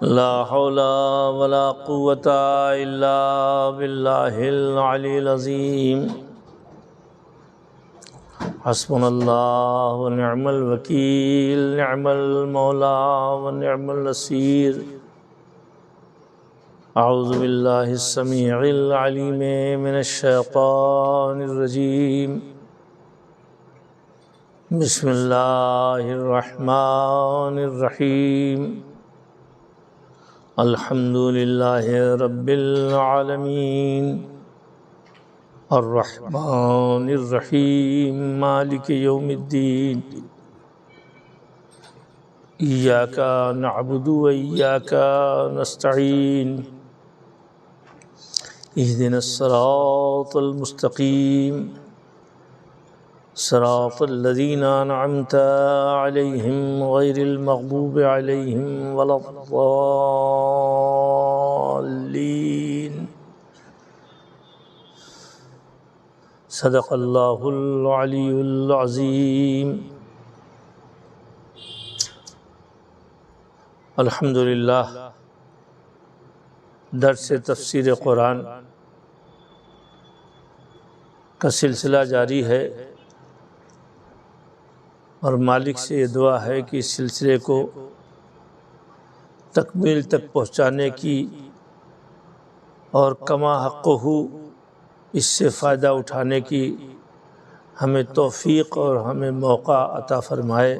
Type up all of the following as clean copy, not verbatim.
لا حول ولا قوة إلا بالله العلي العظيم حسبنا الله ونعم الوكيل نعم المولى ونعم النصير أعوذ بالله السميع العليم من الشيطان الرجيم بسم الله الرحمن الرحيم الحمد لله رب العالمين الرحمن الرحيم مالك يوم الدين إياك نعبد وإياك نستعين اهدنا الصراط المستقيم صراط الذين أنعمت عليهم غير المغضوب عليهم ولا الضالين صدق الله العلي العظيم الحمدللہ درس تفسیر قرآن کا سلسلہ جاری ہے اور مالک سے یہ دعا ہے کہ اس سلسلے کو تکمیل تک پہنچانے کی اور کما حقہ اس سے فائدہ اٹھانے کی ہمیں توفیق اور ہمیں موقع عطا فرمائے۔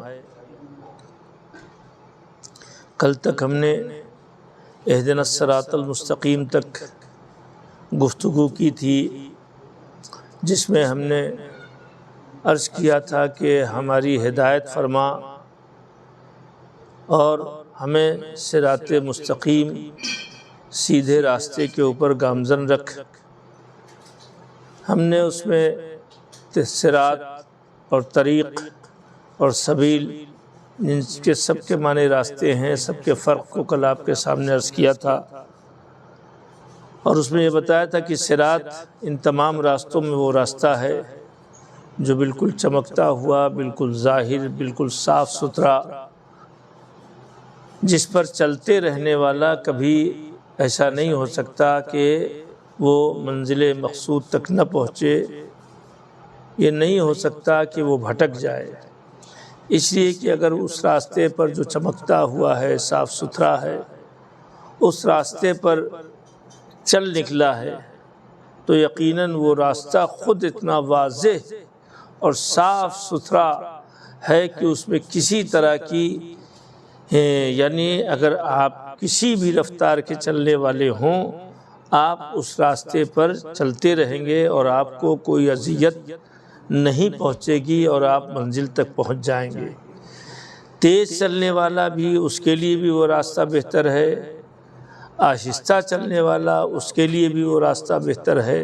کل تک ہم نے اہدنا الصراط المستقیم تک گفتگو کی تھی، جس میں ہم نے عرض کیا تھا کہ ہماری ہدایت فرما اور ہمیں صراط مستقیم سیدھے راستے کے اوپر گامزن رکھ۔ ہم نے اس میں صراط اور طریق اور سبیل جن کے سب کے معنی راستے ہیں، سب کے فرق کو کل آپ کے سامنے عرض کیا تھا، اور اس میں یہ بتایا تھا کہ صراط ان تمام راستوں میں وہ راستہ ہے جو بالکل چمکتا ہوا، بالکل ظاہر، بالکل صاف ستھرا، جس پر چلتے رہنے والا کبھی ایسا نہیں ہو سکتا کہ وہ منزل مقصود تک نہ پہنچے، یہ نہیں ہو سکتا کہ وہ بھٹک جائے، اس لیے کہ اگر اس راستے پر جو چمکتا ہوا ہے، صاف ستھرا ہے، اس راستے پر چل نکلا ہے تو یقیناً وہ راستہ خود اتنا واضح اور صاف ستھرا ہے کہ اس میں کسی طرح کی یعنی اگر آپ کسی بھی رفتار کے چلنے والے ہوں، آپ اس راستے پر چلتے رہیں گے اور آپ کو کوئی اذیت نہیں پہنچے گی اور آپ منزل تک پہنچ جائیں گے۔ تیز چلنے والا بھی، اس کے لیے بھی وہ راستہ بہتر ہے، آہستہ چلنے والا اس کے لیے بھی وہ راستہ بہتر ہے،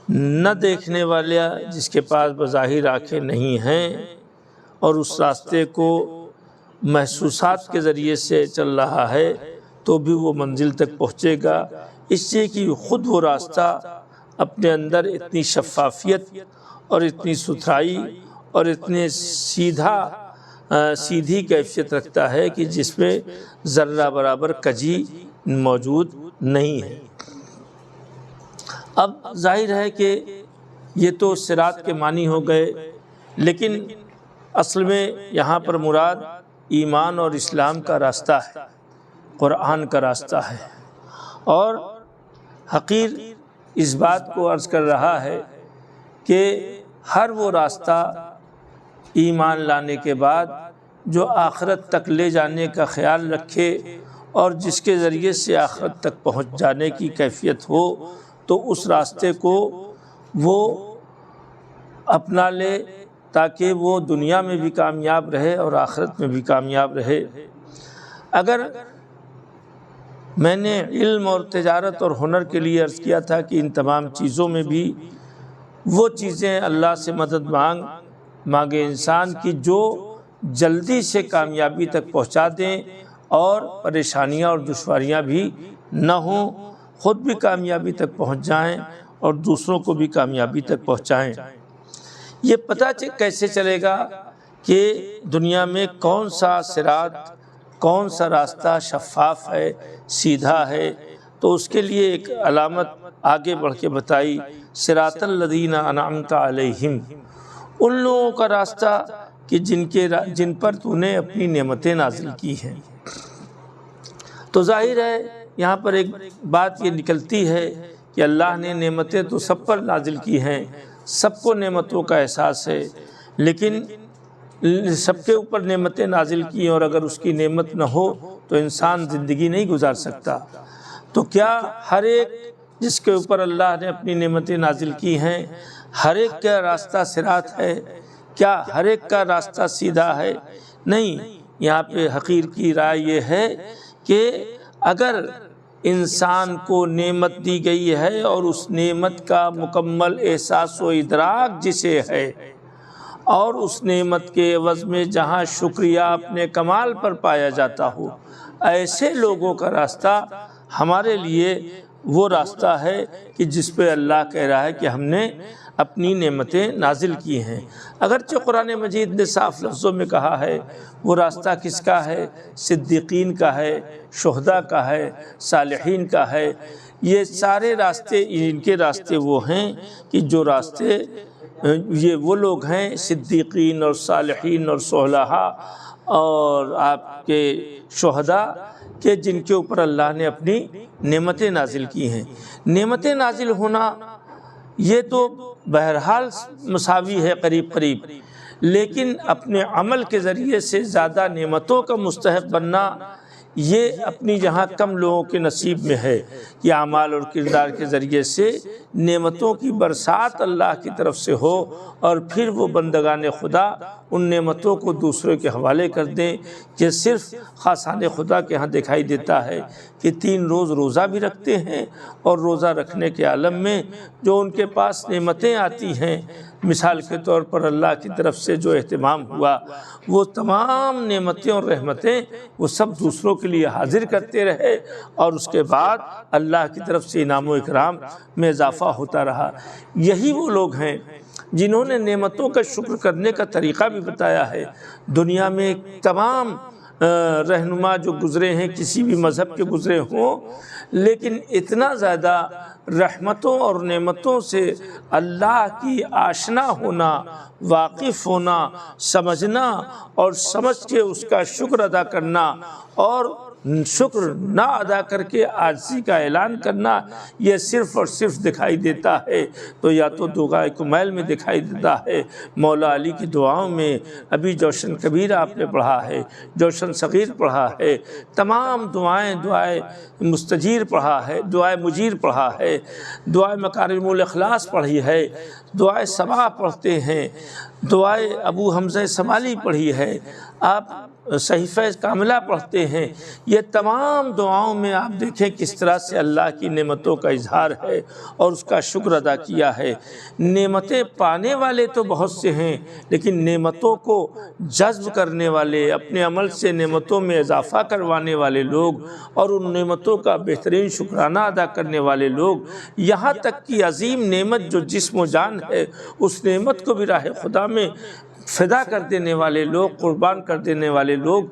نہ دیکھنے والا جس کے پاس بظاہر آنکھیں نہیں ہیں اور اس راستے کو محسوسات کے ذریعے سے چل رہا ہے تو بھی وہ منزل تک پہنچے گا، اس لیے کہ خود وہ راستہ اپنے اندر اتنی شفافیت اور اتنی ستھرائی اور اتنے سیدھی کیفیت رکھتا ہے کہ جس میں ذرہ برابر کجی موجود نہیں ہے۔ اب ظاہر ہے کہ یہ تو صراط کے معنی ہو گئے، لیکن اصل میں یہاں پر مراد ایمان اور اسلام کا راستہ ہے، قرآن کا راستہ ہے، اور حقیر اس بات کو عرض کر رہا ہے کہ ہر وہ راستہ ایمان لانے کے بعد جو آخرت تک لے جانے کا خیال رکھے اور جس کے ذریعے سے آخرت تک پہنچ جانے کی کیفیت ہو تو اس راستے کو وہ اپنا لے تاکہ وہ دنیا میں بھی کامیاب رہے اور آخرت میں بھی کامیاب رہے۔ اگر میں نے علم اور تجارت اور ہنر کے لیے عرض کیا تھا کہ ان تمام چیزوں میں بھی وہ چیزیں اللہ سے مدد مانگے انسان کی جو جلدی سے کامیابی تک پہنچا دیں اور پریشانیاں اور دشواریاں بھی نہ ہوں، خود بھی کامیابی تک پہنچ جائیں اور دوسروں کو بھی کامیابی تک پہنچائیں۔ یہ پتہ کیسے چلے گا کہ دنیا میں کون سا صراط، کون سا راستہ شفاف ہے، سیدھا ہے، تو اس کے لیے ایک علامت آگے بڑھ کے بتائی، صراط الذین انعمت علیہم، ان لوگوں کا راستہ کہ جن پر تو نے اپنی نعمتیں نازل کی ہیں۔ تو ظاہر ہے یہاں پر ایک بات یہ نکلتی ہے کہ اللہ نے نعمتیں تو سب پر نازل کی ہیں، سب کو نعمتوں کا احساس ہے، لیکن سب کے اوپر نعمتیں نازل کی اور اگر اس کی نعمت نہ ہو تو انسان زندگی نہیں گزار سکتا۔ تو کیا ہر ایک جس کے اوپر اللہ نے اپنی نعمتیں نازل کی ہیں، ہر ایک کا راستہ صراط ہے؟ کیا ہر ایک کا راستہ سیدھا ہے؟ نہیں، یہاں پہ حقیر کی رائے یہ ہے کہ اگر انسان کو نعمت دی گئی ہے اور اس نعمت کا مکمل احساس و ادراک جسے ہے اور اس نعمت کے عوض میں جہاں شکریہ اپنے کمال پر پایا جاتا ہو، ایسے لوگوں کا راستہ ہمارے لیے وہ راستہ ہے کہ جس پہ اللہ کہہ رہا ہے کہ ہم نے اپنی نعمتیں نازل کی ہیں۔ اگرچہ قرآن مجید نے صاف لفظوں میں کہا ہے وہ راستہ کس کا ہے، صدیقین کا ہے، شہداء کا ہے، صالحین کا ہے، یہ سارے راستے ان کے راستے وہ ہیں کہ جو راستے یہ وہ لوگ ہیں صدیقین اور صالحین اور صلحاء اور آپ کے شہداء کہ جن کے اوپر اللہ نے اپنی نعمتیں نازل کی ہیں۔ نعمتیں نازل ہونا یہ تو بہرحال مساوی ہے قریب قریب، لیکن اپنے عمل کے ذریعے سے زیادہ نعمتوں کا مستحق بننا یہ اپنی جہاں کم لوگوں کے نصیب میں ہے کہ اعمال اور کردار کے ذریعے سے نعمتوں کی برسات اللہ کی طرف سے ہو اور پھر وہ بندگان خدا ان نعمتوں کو دوسروں کے حوالے کر دیں کہ صرف خاصان خدا کے ہاں دکھائی دیتا ہے کہ 3 روز روزہ بھی رکھتے ہیں اور روزہ رکھنے کے عالم میں جو ان کے پاس نعمتیں آتی ہیں، مثال کے طور پر اللہ کی طرف سے جو اہتمام ہوا، وہ تمام نعمتیں اور رحمتیں وہ سب دوسروں کے لیے حاضر کرتے رہے اور اس کے بعد اللہ کی طرف سے انعام و اکرام میں اضافہ ہوتا رہا۔ یہی وہ لوگ ہیں جنہوں نے نعمتوں کا شکر کرنے کا طریقہ بھی بتایا ہے۔ دنیا میں تمام رہنما جو گزرے ہیں کسی بھی مذہب کے گزرے ہوں، لیکن اتنا زیادہ رحمتوں اور نعمتوں سے اللہ کی آشنا ہونا، واقف ہونا، سمجھنا اور سمجھ کے اس کا شکر ادا کرنا اور شکر نہ ادا کر کے عاجزی کا اعلان کرنا، یہ صرف اور صرف دکھائی دیتا ہے تو یا تو دعائے کمیل میں دکھائی دیتا ہے، مولا علی کی دعاؤں میں، ابھی جوشن کبیر آپ نے پڑھا ہے، جوشن صغیر پڑھا ہے، تمام دعائیں مستجیر پڑھا ہے، دعائے مجیر پڑھا ہے، دعائے مکارم الاخلاص پڑھی ہے، دعائے صبا پڑھتے ہیں، دعائے ابو حمزہ سمالی پڑھی ہے، آپ صحیفہ کاملہ پڑھتے ہیں۔ یہ تمام دعاؤں میں آپ دیکھیں کس طرح سے اللہ کی نعمتوں کا اظہار ہے اور اس کا شکر ادا کیا ہے۔ نعمتیں پانے والے تو بہت سے ہیں، لیکن نعمتوں کو جذب کرنے والے، اپنے عمل سے نعمتوں میں اضافہ کروانے والے لوگ اور ان نعمتوں کا بہترین شکرانہ ادا کرنے والے لوگ، یہاں تک کہ عظیم نعمت جو جسم و جان ہے اس نعمت کو بھی راہ خدا میں فدا کر دینے والے لوگ، قربان کر دینے والے لوگ،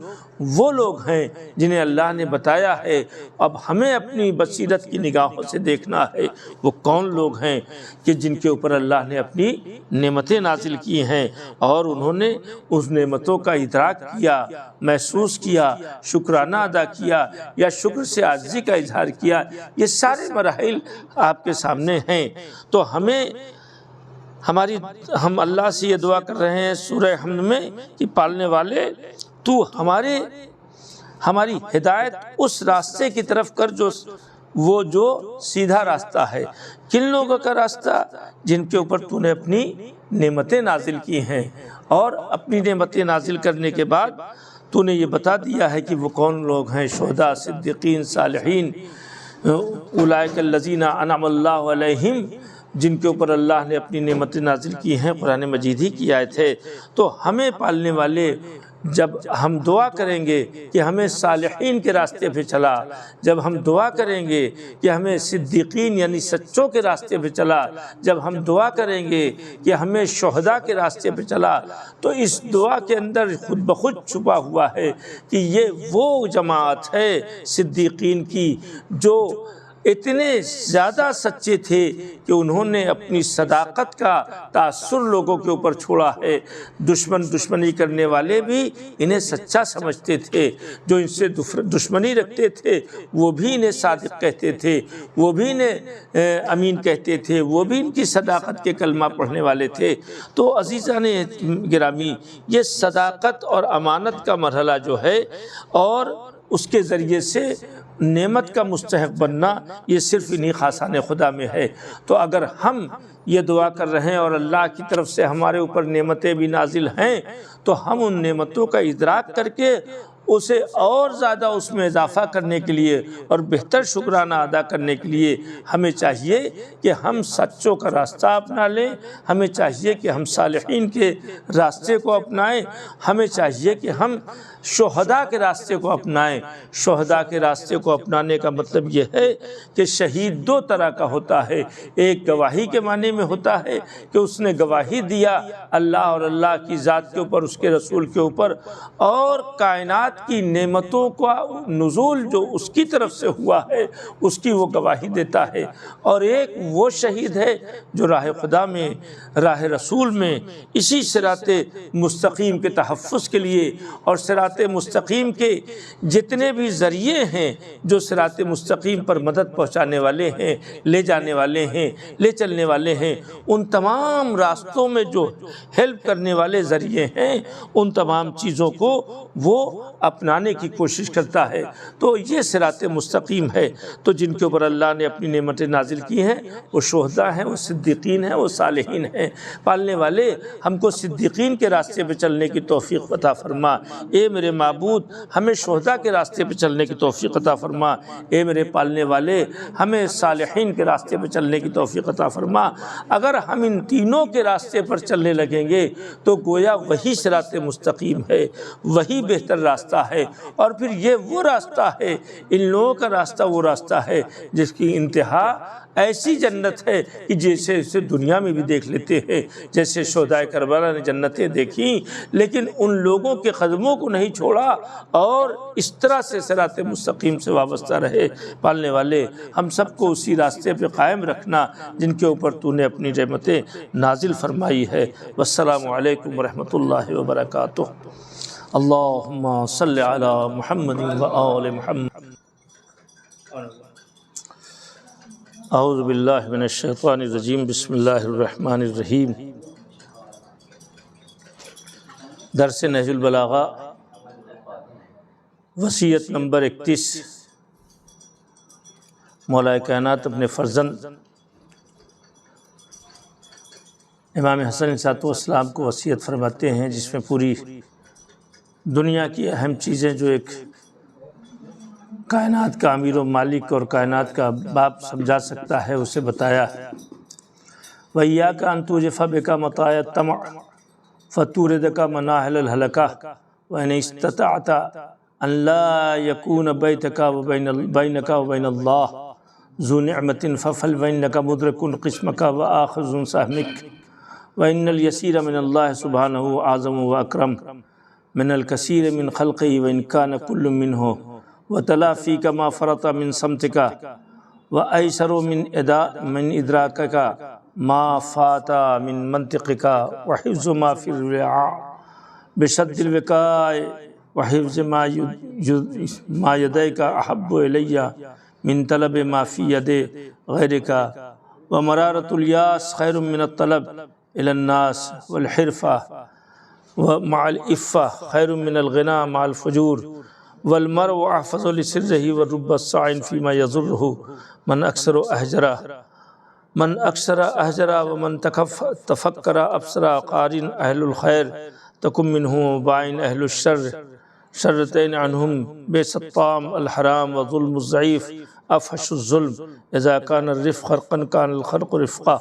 وہ لوگ ہیں جنہیں اللہ نے بتایا ہے۔ اب ہمیں اپنی بصیرت کی نگاہوں سے دیکھنا ہے وہ کون لوگ ہیں کہ جن کے اوپر اللہ نے اپنی نعمتیں نازل کی ہیں اور انہوں نے اس نعمتوں کا ادراک کیا، محسوس کیا، شکرانہ ادا کیا یا شکر سے عاجزی کا اظہار کیا۔ یہ سارے مراحل آپ کے سامنے ہیں۔ تو ہم اللہ سے یہ دعا کر رہے ہیں سورہ حمد میں کہ پالنے والے تو ہماری ہدایت اس راستے کی طرف کر جو سیدھا راستہ ہے۔ کن لوگوں کا راستہ؟ جن کے اوپر تو نے اپنی نعمتیں نازل کی ہیں، اور اپنی نعمتیں نازل کرنے کے بعد تو نے یہ بتا دیا ہے کہ وہ کون لوگ ہیں، شہداء، صدیقین، صالحین، اولئک الذین انعم اللہ علیہم، جن کے اوپر اللہ نے اپنی نعمتیں نازل کی ہیں۔ قرآن مجید ہی کی آیت ہے۔ تو ہمیں پالنے والے جب ہم دعا کریں گے کہ ہمیں صالحین کے راستے پہ چلا، جب ہم دعا کریں گے کہ ہمیں صدیقین یعنی سچوں کے راستے پہ چلا، جب ہم دعا کریں گے کہ ہمیں شہداء کے راستے پہ چلا، تو اس دعا کے اندر خود بخود چھپا ہوا ہے کہ یہ وہ جماعت ہے صدیقین کی جو اتنے زیادہ سچے تھے کہ انہوں نے اپنی صداقت کا تاثر لوگوں کے اوپر چھوڑا ہے۔ دشمنی کرنے والے بھی انہیں سچا سمجھتے تھے، جو ان سے دشمنی رکھتے تھے وہ بھی انہیں صادق کہتے تھے، وہ بھی انہیں امین کہتے تھے، وہ بھی ان کی صداقت کے کلمہ پڑھنے والے تھے۔ تو عزیزان گرامی، یہ صداقت اور امانت کا مرحلہ جو ہے اور اس کے ذریعے سے نعمت کا مستحق بننا، یہ صرف انہی خاصان خدا میں ہے۔ تو اگر ہم یہ دعا کر رہے ہیں اور اللہ کی طرف سے ہمارے اوپر نعمتیں بھی نازل ہیں، تو ہم ان نعمتوں کا ادراک کر کے اسے اور زیادہ اس میں اضافہ کرنے کے لیے اور بہتر شکرانہ ادا کرنے کے لیے ہمیں چاہیے کہ ہم سچوں کا راستہ اپنا لیں، ہمیں چاہیے کہ ہم صالحین کے راستے کو اپنائیں، ہمیں چاہیے کہ ہم شہداء کے راستے کو اپنائیں۔ شہداء کے راستے کو اپنانے کا مطلب یہ ہے کہ شہید دو طرح کا ہوتا ہے، ایک گواہی کے معنی میں ہوتا ہے کہ اس نے گواہی دیا اللہ اور اللہ کی ذات کے اوپر، اس کے رسول کے اوپر، اور کائنات کی نعمتوں کا نزول جو اس کی طرف سے ہوا ہے اس کی وہ گواہی دیتا ہے۔ اور ایک وہ شہید ہے جو راہ خدا میں، راہ رسول میں، اسی صراط مستقیم کے تحفظ کے لیے اور صراط مستقیم کے جتنے بھی ذریعے ہیں جو صراط مستقیم پر مدد پہنچانے والے ہیں، لے جانے والے ہیں، لے چلنے والے ہیں، ان تمام راستوں میں جو ہیلپ کرنے والے ذریعے ہیں، ان تمام چیزوں کو وہ اپنانے کی کوشش کرتا ہے۔ تو یہ صراط مستقیم ہے۔ تو جن کے اوپر اللہ نے اپنی نعمتیں نازل کی ہیں وہ شہداء ہیں، وہ صدیقین ہیں، وہ صالحین ہیں۔ پالنے والے ہم کو صدیقین کے راستے پہ چلنے کی توفیق عطا فرما۔ اے میرے معبود، ہمیں شہداء کے راستے پہ چلنے کی توفیق عطا فرما۔ اے میرے پالنے والے، ہمیں صالحین کے راستے پہ چلنے کی توفیق عطا فرما۔ اگر ہم ان تینوں کے راستے پر چلنے لگیں گے تو گویا وہی صراط مستقیم ہے، وہی بہتر راستہ ہے، اور پھر یہ وہ راستہ ہے، ان لوگوں کا راستہ وہ راستہ ہے جس کی انتہا ایسی جنت ہے کہ جیسے اسے دنیا میں بھی دیکھ لیتے ہیں۔ جیسے شہدائے کربلا نے جنتیں دیکھیں لیکن ان لوگوں کے قدموں کو نہیں چھوڑا اور اس طرح سے صراط مستقیم سے وابستہ رہے۔ پالنے والے، ہم سب کو اسی راستے پہ قائم رکھنا جن کے اوپر تو نے اپنی رحمتیں نازل فرمائی ہے۔ والسلام علیکم ورحمۃ اللہ وبرکاتہ۔ اللہم صلی علی محمد و آل محمد۔ اعوذ باللہ من الشیطان الرجیم، بسم اللہ الرحمن الرحیم۔ درس نہج البلاغہ، وصیت نمبر 31۔ مولا کائنات اپنے فرزند امام حسن علیہ السلام کو وصیت فرماتے ہیں، جس میں پوری دنیا کی اہم چیزیں جو ایک کائنات کا امیر و مالک اور کائنات کا باپ سمجھا سکتا ہے اسے بتایا ہے۔ وَإِيَّاكَ أَن تُوجِفَ بِكَ مَطَايَ الطَّمَعِ فَتُورِدَكَ مَنَاهِلَ الْهَلَكَةِ وَإِنِ اسْتَطَعْتَ أَن لَا يَكُونَ بَيْنَكَ وَبَيْنَ اللَّهِ ذُو نِعْمَةٍ فَافْعَلْ فَإِنَّكَ مُدْرِكٌ قِسْمَكَ وَآخِذٌ سَهْمِكَ وَإِنَّ الْيَسِيرَ مِنَ اللَّهِ سُبْحَانَهُ أَعْظَمُ وَأَكْرَمُ مِنَ الْكَثِيرِ مِنْ خَلْقِهِ وَإِنْ كَانَ كُلٌّ مِّنْهُ وَتَلَافِيكَ مَا فَرَطَ مِنْ صَمْتِكَ وَأَيْسَرُ مِنْ إِدْرَاكِكَ مَا فَاتَ مِنْ مَنْطِقِكَ وَحِفْظُ مَا فِي الرِّعَاءِ بِشَدِّ الْوِقَاءِ وَحِفْظِ مَا يَدَيْكَ أَحَبُّ إِلَيَّ مِنْ طَلَبِ مَا فِي يَدِ غَيْرِكَ وَمَرَارَةُ الْيَاسِ خَيْرٌ مِنَ الطَّلَبِ إِلَى النَّاسِ وَالْحِرْفَةِ ومع الإفة خير من الغنى مع الفجور والمرء أحفظ لسره والرب الصاع فيما يضره من أكثر أهجر ومن تفكر أبصر قارن أهل الخير تكن منه باين أهل الشر شرتين عنهم بئس الطعام الحرام وظلم الضعيف أفحش الظلم إذا كان الرفق خرقا كان الخرق رفقا۔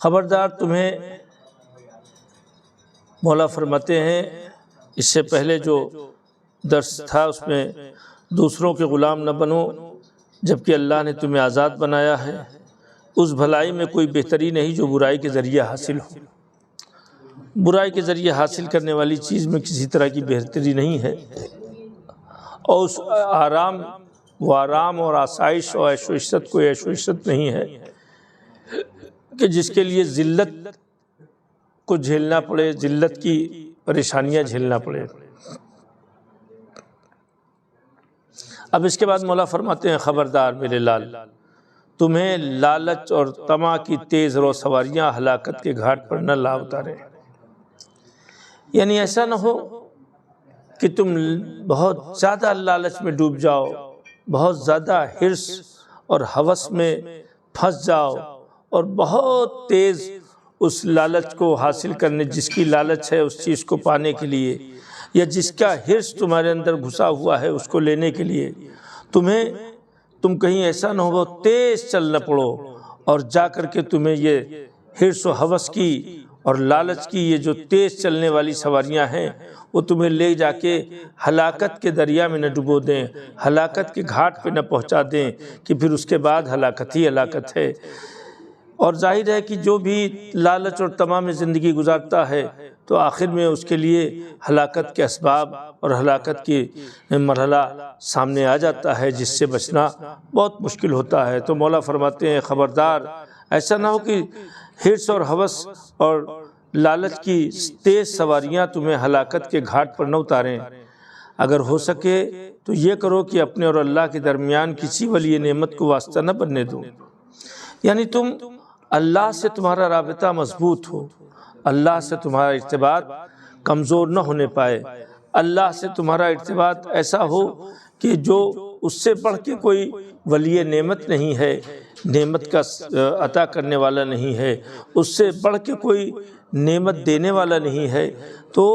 خبردار، تمہیں مولا فرماتے ہیں اس سے پہلے جو درس تھا اس میں دوسروں کے غلام نہ بنو جبکہ اللہ نے تمہیں آزاد بنایا ہے، اس بھلائی میں کوئی بہتری نہیں جو برائی کے ذریعے حاصل ہو۔ برائی کے ذریعے حاصل کرنے والی چیز میں کسی طرح کی بہتری نہیں ہے، اور اس آرام اور آسائش اور عیش و عشرت کوئی عیش و عشرت نہیں ہے کہ جس کے لیے ذلت کو جھیلنا پڑے، ذلت کی پریشانیاں جھیلنا پڑے۔ اب اس کے بعد مولا فرماتے ہیں خبردار میرے لال، تمہیں لالچ اور طمع کی تیز رو سواریاں ہلاکت کے گھاٹ پر نہ لا اتارے۔ یعنی ایسا نہ ہو کہ تم بہت زیادہ لالچ میں ڈوب جاؤ، بہت زیادہ حرص اور ہوس میں پھنس جاؤ، اور بہت تیز اس لالچ کو حاصل کرنے، جس کی لالچ ہے اس چیز کو پانے کے لیے، یا جس کا حرص تمہارے اندر گھسا ہوا ہے اس کو لینے کے لیے تم کہیں ایسا نہ ہو تیز چلنا پڑو، اور جا کر کے تمہیں یہ حرص و ہوس کی اور لالچ کی یہ جو تیز چلنے والی سواریاں ہیں وہ تمہیں لے جا کے ہلاکت کے دریا میں نہ ڈبو دیں، ہلاکت کے گھاٹ پہ نہ پہنچا دیں کہ پھر اس کے بعد ہلاکت ہی ہلاکت ہے۔ اور ظاہر ہے کہ جو بھی لالچ اور طمع میں زندگی گزارتا ہے تو آخر میں اس کے لیے ہلاکت کے اسباب اور ہلاکت کی مرحلہ سامنے آ جاتا ہے جس سے بچنا بہت مشکل ہوتا ہے۔ تو مولا فرماتے ہیں خبردار ایسا نہ ہو کہ حرص اور ہوس اور لالچ کی تیز سواریاں تمہیں ہلاکت کے گھاٹ پر نہ اتاریں۔ اگر ہو سکے تو یہ کرو کہ اپنے اور اللہ کے درمیان کسی ولی نعمت کو واسطہ نہ بننے دو، یعنی تم اللہ سے تمہارا رابطہ مضبوط ہو، اللہ سے تمہارا ارتباط کمزور نہ ہونے پائے، اللہ سے تمہارا ارتباط ایسا ہو کہ جو اس سے بڑھ کے کوئی ولی نعمت نہیں ہے، نعمت کا عطا کرنے والا نہیں ہے، اس سے بڑھ کے کوئی نعمت دینے والا نہیں ہے، تو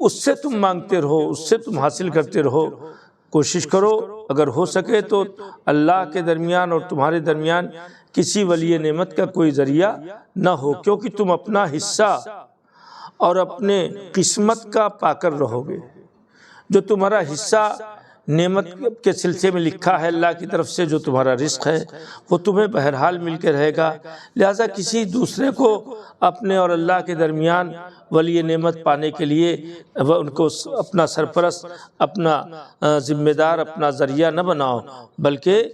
اس سے تم مانگتے رہو، اس سے تم حاصل کرتے رہو۔ کوشش کرو اگر ہو سکے تو اللہ کے درمیان اور تمہارے درمیان کسی ولی نعمت کا کوئی ذریعہ نہ ہو، کیونکہ تم اپنا حصہ اور اپنے قسمت کا پا کر رہو گے۔ جو تمہارا حصہ نعمت کے سلسلے میں لکھا ہے اللہ کی طرف سے، جو تمہارا رزق ہے وہ تمہیں بہرحال مل کے رہے گا، لہٰذا کسی دوسرے کو اپنے اور اللہ کے درمیان ولی نعمت پانے کے لیے ان کو اپنا سرپرست، اپنا ذمہ دار، اپنا ذریعہ نہ بناؤ، بلکہ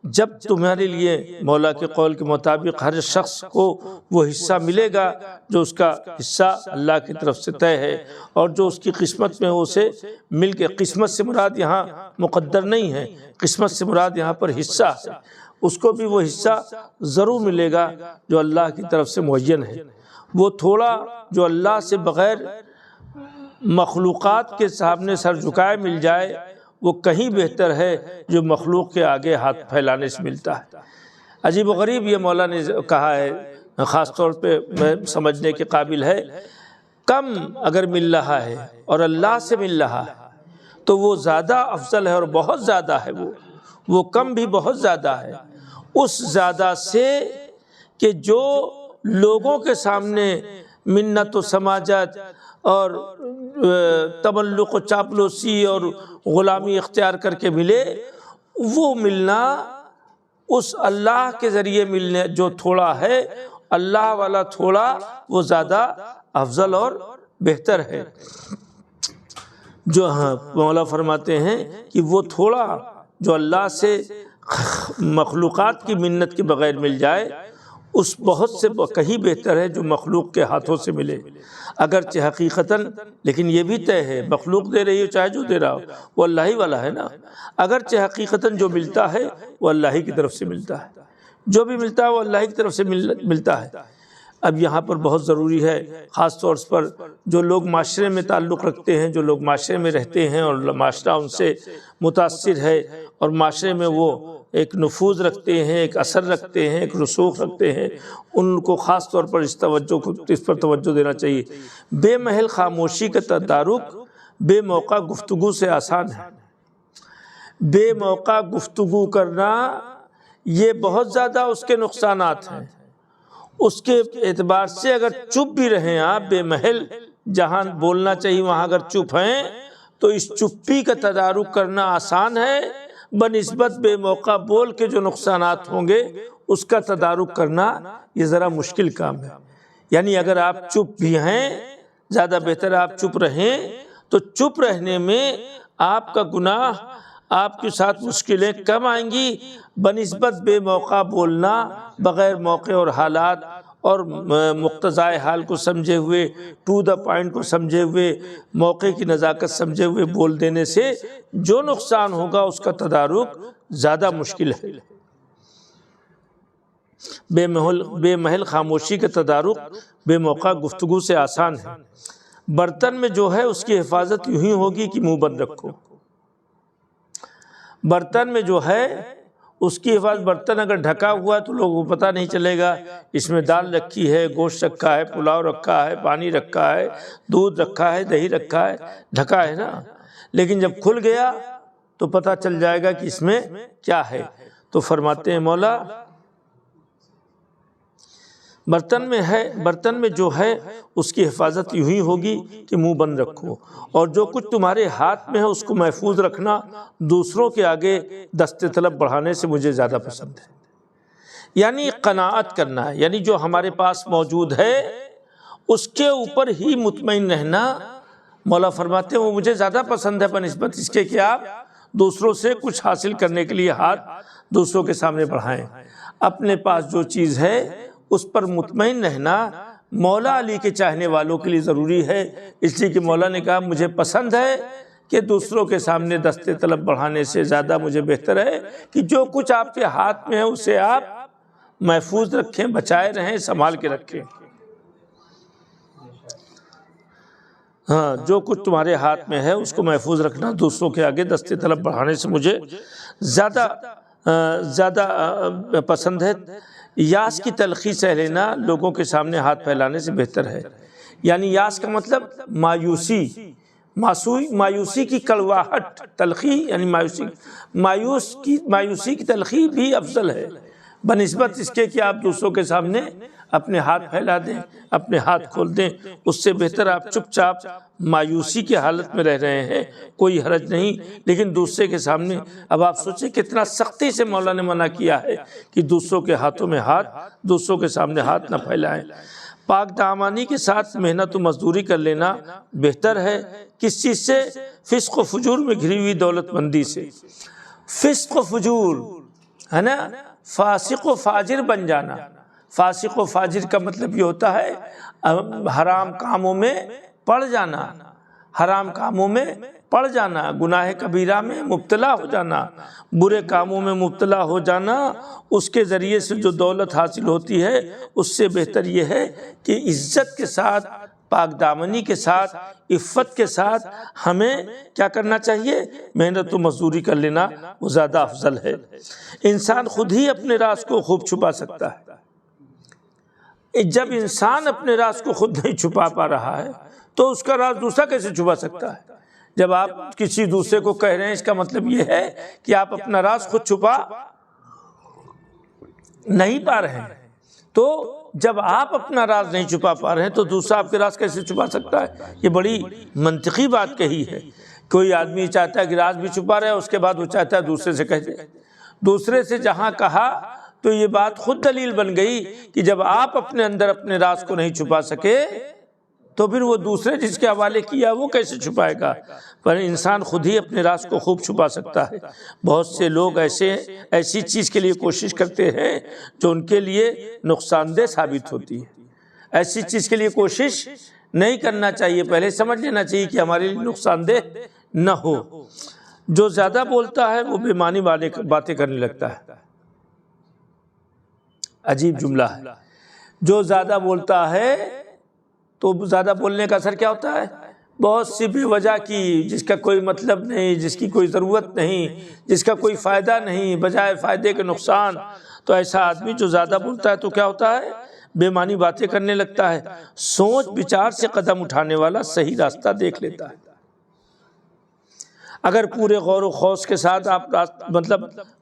جب تمہارے لیے مولا کے قول کے مطابق ہر شخص کو وہ حصہ ملے گا جو اس کا حصہ اللہ کی طرف سے طے ہے، اور جو اس کی قسمت میں اسے مل کے، قسمت سے مراد یہاں مقدر نہیں ہے، قسمت سے مراد یہاں پر حصہ ہے، اس کو بھی وہ حصہ ضرور ملے گا جو اللہ کی طرف سے معین ہے۔ وہ تھوڑا جو اللہ سے بغیر مخلوقات کے سامنے سر جھکائے مل جائے وہ کہیں بہتر ہے جو مخلوق کے آگے ہاتھ پھیلانے سے ملتا ہے۔ عجیب و غریب یہ مولا نے کہا ہے، خاص طور پہ میں سمجھنے کے قابل ہے، کم اگر مل رہا ہے اور اللہ سے مل رہا ہے تو وہ زیادہ افضل ہے اور بہت زیادہ ہے، وہ کم بھی بہت زیادہ ہے اس زیادہ سے کہ جو لوگوں کے سامنے منت و سماجت اور تملق و چاپلوسی اور غلامی اختیار کر کے ملے، وہ ملنا اس اللہ کے ذریعے ملنے جو تھوڑا ہے، اللہ والا تھوڑا وہ زیادہ افضل اور بہتر ہے۔ جو مولا فرماتے ہیں کہ وہ تھوڑا جو اللہ سے مخلوقات کی منت کے بغیر مل جائے اس بہت سے کہیں بہتر ہے جو مخلوق کے ہاتھوں سے ملے، اگرچہ حقیقتاً، لیکن یہ بھی طے ہے مخلوق دے رہی ہو چاہے جو دے رہا ہو وہ اللہ ہی والا ہے نا، اگرچہ حقیقتاً جو ملتا ہے وہ اللہ ہی کی طرف سے ملتا ہے، جو بھی ملتا ہے وہ اللہ ہی کی طرف سے ملتا ہے۔ اب یہاں پر بہت ضروری ہے، خاص طور پر جو لوگ معاشرے میں تعلق رکھتے ہیں، جو لوگ معاشرے میں رہتے ہیں اور معاشرہ ان سے متاثر ہے اور معاشرے میں وہ ایک نفوذ رکھتے ہیں، ایک اثر رکھتے ہیں، ایک رسوخ رکھتے ہیں، ان کو خاص طور پر اس پر توجہ دینا چاہیے۔ بے محل خاموشی کا تدارک بے موقع گفتگو سے آسان ہے۔ بے موقع گفتگو کرنا یہ بہت زیادہ اس کے نقصانات ہیں۔ اس کے اعتبار سے اگر چپ بھی رہیں آپ بے محل جہاں بولنا چاہیے وہاں اگر چپ ہیں تو اس چپی کا تدارک کرنا آسان ہے، بنسبت بے موقع بول کے جو نقصانات ہوں گے اس کا تدارک کرنا یہ ذرا مشکل کام ہے۔ یعنی اگر آپ چپ بھی ہیں زیادہ بہتر آپ چپ رہیں، تو چپ رہنے میں آپ کا گناہ، آپ کے ساتھ مشکلیں کم آئیں گی، بنسبت بے موقع بولنا، بغیر موقع اور حالات اور مقتضائے حال کو سمجھے ہوئے، ٹو دا پوائنٹ کو سمجھے ہوئے، موقع کی نزاکت سمجھے ہوئے بول دینے سے جو نقصان ہوگا اس کا تدارک زیادہ مشکل ہے۔ بے محل خاموشی کا تدارک بے موقع گفتگو سے آسان ہے۔ برتن میں جو ہے اس کی حفاظت یوں ہی ہوگی کہ منہ بند رکھو۔ برتن میں جو ہے اس کی حفاظت، برتن اگر ڈھکا ہوا ہے تو لوگوں کو پتہ نہیں چلے گا اس میں دال رکھی ہے، گوشت رکھا ہے، پلاؤ رکھا ہے، پانی رکھا ہے، دودھ رکھا ہے، دہی رکھا ہے، ڈھکا ہے نا۔ لیکن جب کھل گیا تو پتہ چل جائے گا کہ اس میں کیا ہے۔ تو فرماتے ہیں مولا برتن میں جو ہے اس کی حفاظت یوں ہی ہوگی کہ منہ بند رکھو، اور جو کچھ تمہارے ہاتھ میں ہے اس کو محفوظ رکھنا دوسروں کے آگے دست طلب بڑھانے سے مجھے زیادہ پسند ہے۔ یعنی قناعت کرنا ہے، یعنی جو ہمارے پاس موجود ہے اس کے اوپر ہی مطمئن رہنا۔ مولا فرماتے ہیں وہ مجھے زیادہ پسند ہے بنسبت اس کے کہ آپ دوسروں سے کچھ حاصل کرنے کے لیے ہاتھ دوسروں کے سامنے بڑھائیں۔ اپنے پاس جو چیز ہے اس پر مطمئن رہنا مولا علی کے چاہنے والوں کے لیے ضروری ہے، اس لیے کہ مولا نے کہا مجھے پسند ہے کہ دوسروں کے سامنے دست طلب بڑھانے سے زیادہ مجھے بہتر ہے کہ جو کچھ آپ کے ہاتھ میں ہے اسے آپ محفوظ رکھیں، بچائے رہیں، سنبھال کے رکھیں۔ ہاں، جو کچھ تمہارے ہاتھ میں ہے اس کو محفوظ رکھنا دوسروں کے آگے دست طلب بڑھانے سے مجھے زیادہ پسند ہے۔ یاس کی تلخی سہ لینا لوگوں کے سامنے ہاتھ پھیلانے سے بہتر ہے۔ یعنی یاس کا مطلب مایوسی کی کڑواہٹ، تلخی یعنی مایوسی کی تلخی بھی افضل ہے بنسبت اس کے کہ آپ دوسروں کے سامنے اپنے ہاتھ پھیلا دیں، اپنے ہاتھ کھول دیں۔ اس سے بہتر آپ چپ چاپ مایوسی کی حالت میں رہ رہے ہیں، کوئی حرج نہیں، لیکن دوسرے کے سامنے اب آپ سوچیں کتنا سختی سے مولا نے منع کیا ہے کہ دوسروں کے ہاتھوں میں دوسروں کے سامنے ہاتھ نہ پھیلائیں۔ پاک دامانی کے ساتھ محنت و مزدوری کر لینا بہتر ہے۔ کس چیز سے؟ فسق و فجور میں گھری ہوئی دولت مندی سے۔ فسق و فجور ہے نا، فاسق و فاجر بن جانا۔ فاسق و فاجر کا مطلب یہ ہوتا ہے حرام کاموں میں پڑ جانا، حرام کاموں میں پڑ جانا، گناہ کبیرہ میں مبتلا ہو جانا، برے کاموں میں مبتلا ہو جانا۔ اس کے ذریعے سے جو دولت حاصل ہوتی ہے اس سے بہتر یہ ہے کہ عزت کے ساتھ، پاک دامنی کے ساتھ، عفت کے ساتھ ہمیں کیا کرنا چاہیے؟ محنت و مزدوری کر لینا وہ زیادہ افضل ہے۔ انسان خود ہی اپنے راز کو خوب چھپا سکتا ہے۔ جب انسان اپنے راز کو خود نہیں چھپا پا رہا ہے تو اس کا راز دوسرا کیسے چھپا سکتا ہے؟ جب آپ کسی دوسرے کو کہہ رہے ہیں اس کا مطلب یہ ہے کہ آپ اپنا راز خود چھپا نہیں پا رہے ہیں۔ تو جب آپ اپنا راز نہیں چھپا پا رہے ہیں تو دوسرا آپ کے راز کیسے چھپا سکتا ہے؟ یہ بڑی منطقی بات کہی ہے۔ کوئی آدمی چاہتا ہے کہ راز بھی چھپا رہے، اس کے بعد وہ چاہتا ہے دوسرے سے کہہ دے۔ دوسرے سے جہاں کہا تو یہ بات خود دلیل بن گئی کہ جب آپ اپنے اندر اپنے راز کو نہیں چھپا سکے تو پھر وہ دوسرے جس کے حوالے کیا وہ کیسے چھپائے گا؟ پر انسان خود ہی اپنے راز کو خوب چھپا سکتا ہے۔ بہت سے لوگ ایسی چیز کے لیے کوشش کرتے ہیں جو ان کے لیے نقصان دہ ثابت ہوتی ہے۔ ایسی چیز کے لیے کوشش نہیں کرنا چاہیے، پہلے سمجھ لینا چاہیے کہ ہمارے لیے نقصان دہ نہ ہو۔ جو زیادہ بولتا ہے وہ بے معنی باتیں کرنے لگتا ہے۔ عجیب جملہ ہے۔ جو زیادہ بولتا ہے تو زیادہ بولنے کا اثر کیا ہوتا ہے؟ بہت سی بے وجہ کی، جس کا کوئی مطلب نہیں، جس کی کوئی ضرورت نہیں، جس کا کوئی فائدہ نہیں، بجائے فائدے کے نقصان۔ تو ایسا آدمی جو زیادہ بولتا ہے تو کیا ہوتا ہے؟ بے معنی باتیں کرنے لگتا ہے۔ سوچ بچار سے قدم اٹھانے والا صحیح راستہ دیکھ لیتا ہے۔ اگر پورے غور و خوض کے ساتھ آپ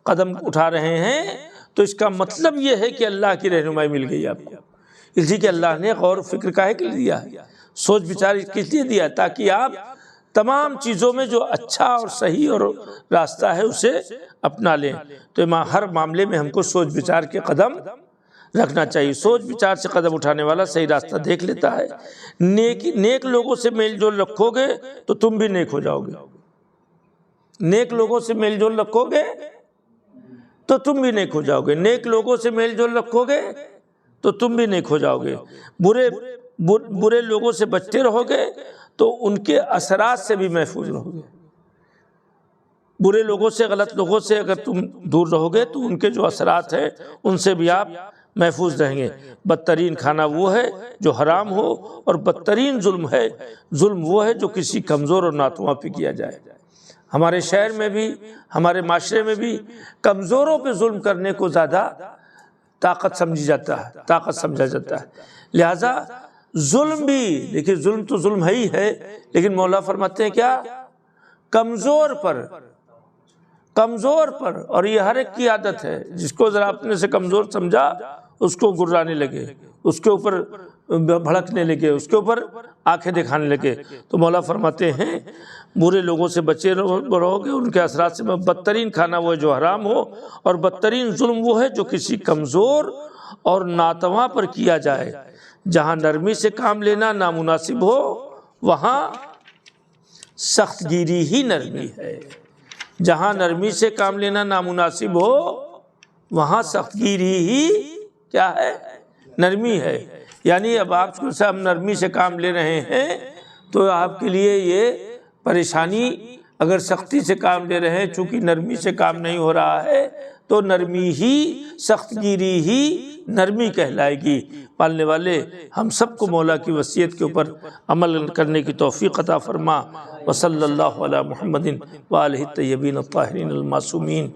قدم اٹھا رہے ہیں تو اس کا مطلب یہ ہے کہ اللہ کی رہنمائی مل گئی آپ کو، اس لیے کہ اللہ نے غور و فکر کاہے کے لیے دیا ہے؟ سوچ بچار کس لیے دیا؟ تاکہ آپ تمام چیزوں میں جو اچھا اور صحیح اور راستہ ہے اسے اپنا لیں۔ تو ہر معاملے میں ہم کو سوچ بچار کے قدم رکھنا چاہیے۔ سوچ بچار سے قدم اٹھانے والا صحیح راستہ دیکھ لیتا ہے۔ نیک لوگوں سے میل جول رکھو گے تو تم بھی نیک ہو جاؤ گے۔ نیک لوگوں سے میل جول رکھو گے تو تم بھی نیک ہو جاؤ گے۔ نیک لوگوں سے میل جول رکھو گے تو تم بھی نیک ہو جاؤ گے۔ برے لوگوں سے بچتے رہو گے تو ان کے اثرات سے بھی محفوظ رہو گے۔ برے لوگوں سے، غلط لوگوں سے اگر تم دور رہو گے تو ان کے جو اثرات ہیں ان سے بھی آپ محفوظ رہیں گے۔ بدترین کھانا وہ ہے جو حرام ہو، اور بدترین ظلم وہ ہے جو کسی کمزور اور ناتواں پہ کیا جائے۔ ہمارے شہر میں بھی، ہمارے معاشرے میں بھی کمزوروں پہ ظلم کرنے کو زیادہ طاقت سمجھا جاتا ہے۔ لہذا ظلم بھی، دیکھیے ظلم تو ظلم ہی ہے، لیکن مولا فرماتے ہیں کیا؟ کمزور پر، اور یہ ہر ایک کی عادت ہے، جس کو ذرا اپنے سے کمزور سمجھا اس کو گرانے لگے، اس کے اوپر بھڑکنے لگے، اس کے اوپر آنکھیں دکھانے لگے۔ تو مولا فرماتے ہیں برے لوگوں سے بچے رہو گے، ان کے اثرات سے بدترین کھانا وہ ہے جو حرام ہو، اور بدترین ظلم وہ ہے جو کسی کمزور اور ناتواں پر کیا جائے۔ جہاں نرمی سے کام لینا نامناسب ہو وہاں سخت گیری ہی نرمی ہے۔ جہاں نرمی سے کام لینا نامناسب ہو وہاں سخت گیری ہی کیا ہے؟ نرمی ہے۔ یعنی اب آپ سے ہم نرمی سے کام لے رہے ہیں تو آپ کے لیے یہ پریشانی، اگر سختی سے کام لے رہے ہیں چونکہ نرمی سے کام نہیں ہو رہا ہے تو نرمی ہی، سخت گیری ہی نرمی کہلائے گی۔ پالنے والے ہم سب کو مولا کی وصیت کے اوپر عمل کرنے کی توفیق عطا فرما۔ وصلی اللہ علی محمد وآلہ الطیبین الطاہرین المعصومین۔